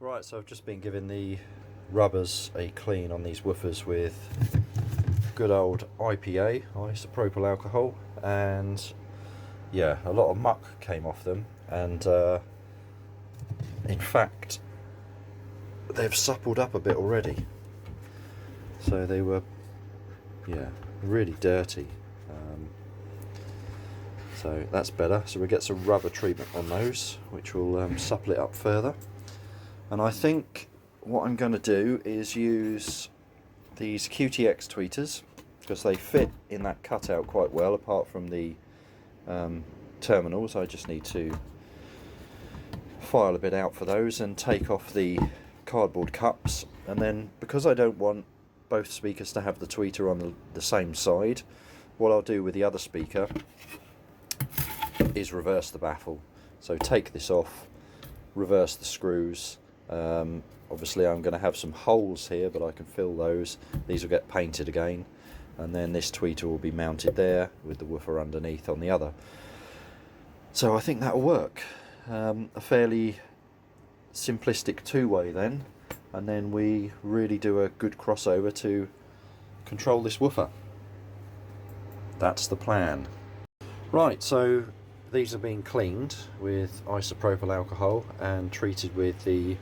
Right, so I've just been giving the rubbers a clean on these woofers with good old IPA, isopropyl alcohol, and yeah, a lot of muck came off them, and in fact they've suppled up a bit already. So they were, yeah, really dirty. So that's better. So we get some rubber treatment on those, which will supple it up further. And I think what I'm going to do is use these QTX tweeters, because they fit in that cutout quite well, apart from the terminals. I just need to file a bit out for those and take off the cardboard cups. And then, because I don't want both speakers to have the tweeter on the same side, what I'll do with the other speaker is reverse the baffle. So take this off, reverse the screws. Obviously I'm going to have some holes here, but I can fill those. These will get painted again, and then this tweeter will be mounted there with the woofer underneath on the other. So I think that'll work. A fairly simplistic two-way then, and then we really do a good crossover to control this woofer. That's the plan. Right, so these are being cleaned with isopropyl alcohol and treated with the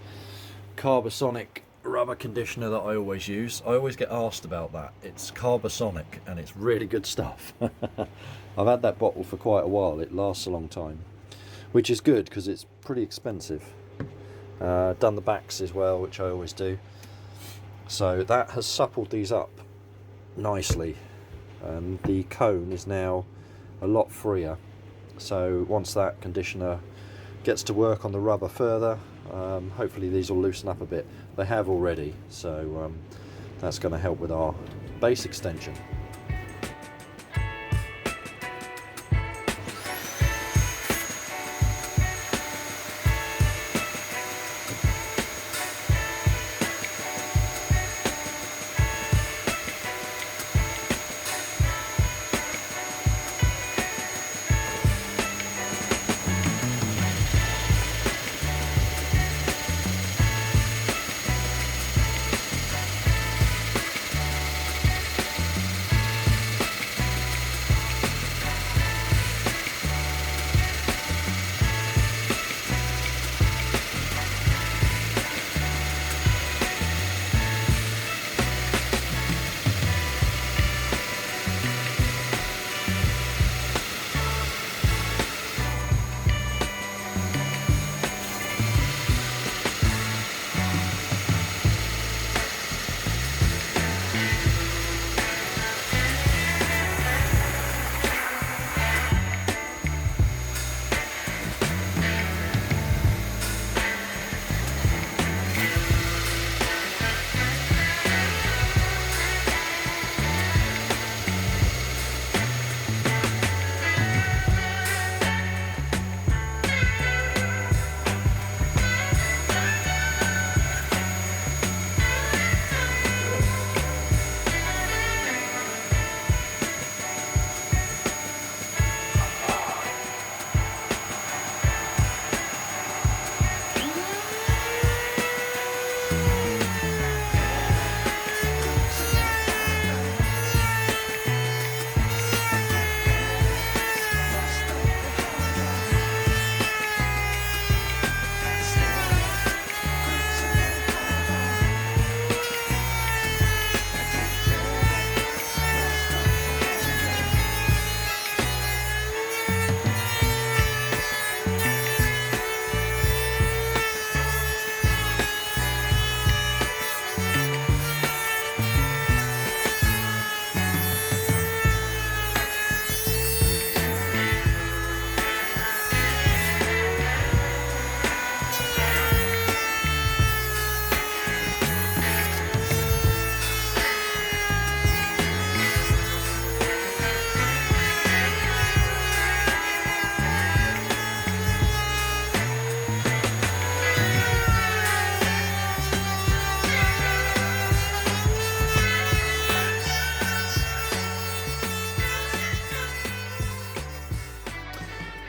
Carbosonic rubber conditioner that I always use. I always get asked about that. It's Carbosonic and it's really good stuff. I've had that bottle for quite a while. It lasts a long time, which is good because it's pretty expensive. Done the backs as well, which I always do. So that has suppled these up nicely, and the cone is now a lot freer. So once that conditioner gets to work on the rubber further, hopefully these will loosen up a bit. They have already, so that's going to help with our base extension.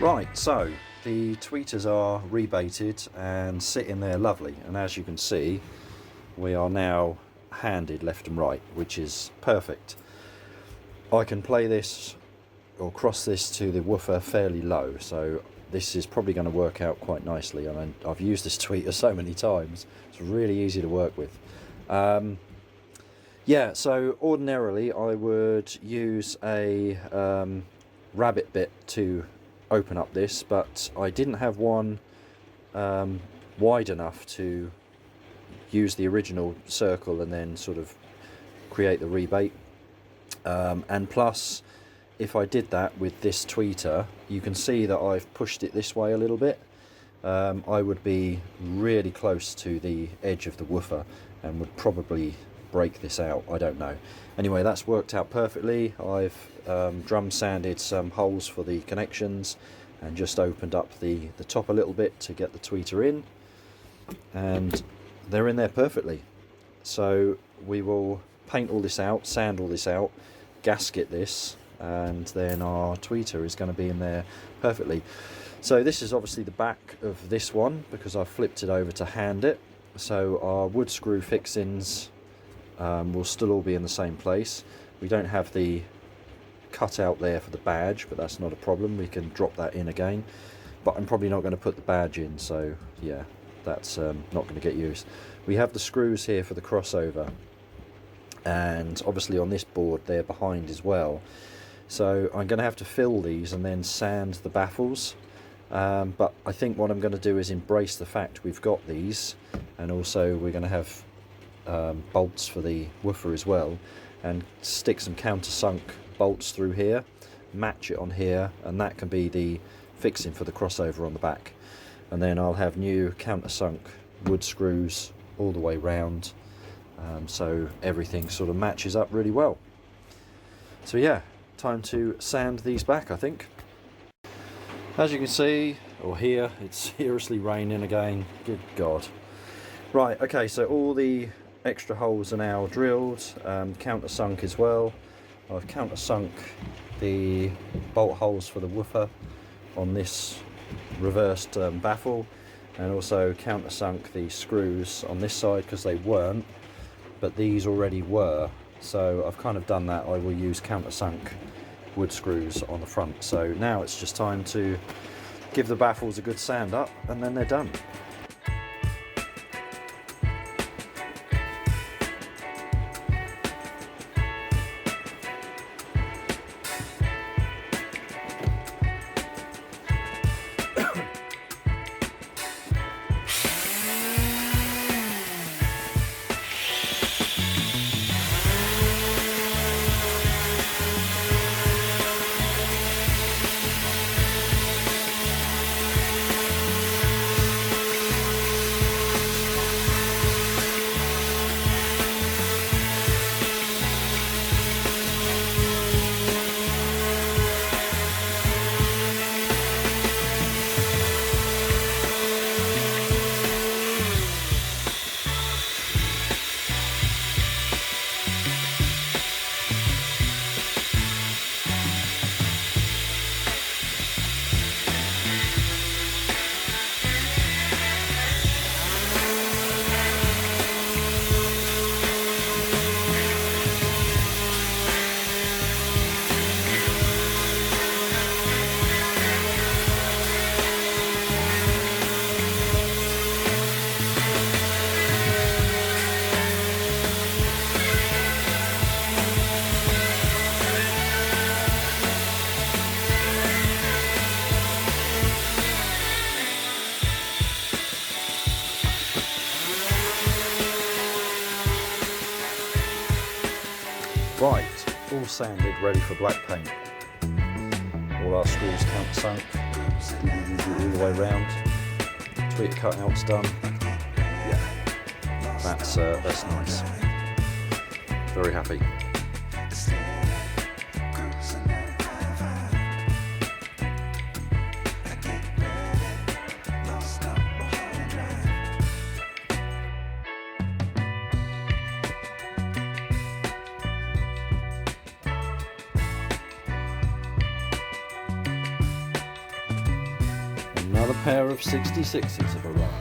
Right, so the tweeters are rebaited and sitting there lovely, and as you can see we are now handed left and right, which is perfect. I can play this or cross this to the woofer fairly low, so this is probably going to work out quite nicely. I mean, I've used this tweeter so many times, it's really easy to work with. Yeah, so ordinarily I would use a rabbit bit to open up this, but I didn't have one wide enough to use the original circle and then sort of create the rebate. And plus, if I did that with this tweeter, you can see that I've pushed it this way a little bit. I would be really close to the edge of the woofer and would probably break this out, I don't know. Anyway, that's worked out perfectly. I've drum sanded some holes for the connections and just opened up the top a little bit to get the tweeter in, and they're in there perfectly. So we will paint all this out, sand all this out, gasket this, and then our tweeter is going to be in there perfectly. So this is obviously the back of this one because I've flipped it over to hand it. So our wood screw fixings will still all be in the same place. We don't have the cut out there for the badge, but that's not a problem, we can drop that in again. But I'm probably not going to put the badge in, so yeah, that's not going to get used. We have the screws here for the crossover, and obviously on this board they're behind as well, so I'm going to have to fill these and then sand the baffles. But I think what I'm going to do is embrace the fact we've got these, and also we're going to have bolts for the woofer as well, and stick some countersunk bolts through here, match it on here, and that can be the fixing for the crossover on the back. And then I'll have new countersunk wood screws all the way round, so everything sort of matches up really well. So yeah, time to sand these back, I think. As you can see or hear, it's seriously raining again, good God. Right, okay, so all the extra holes are now drilled, countersunk as well. I've countersunk the bolt holes for the woofer on this reversed baffle, and also countersunk the screws on this side because they weren't, but these already were. So I've kind of done that. I will use countersunk wood screws on the front. So now it's just time to give the baffles a good sand up, and then they're done. Right, all sanded, ready for black paint. All our screws countersunk, all the way round. Tweeter cutout's done. Yeah, that's nice. Very happy. Another pair of 66s have arrived.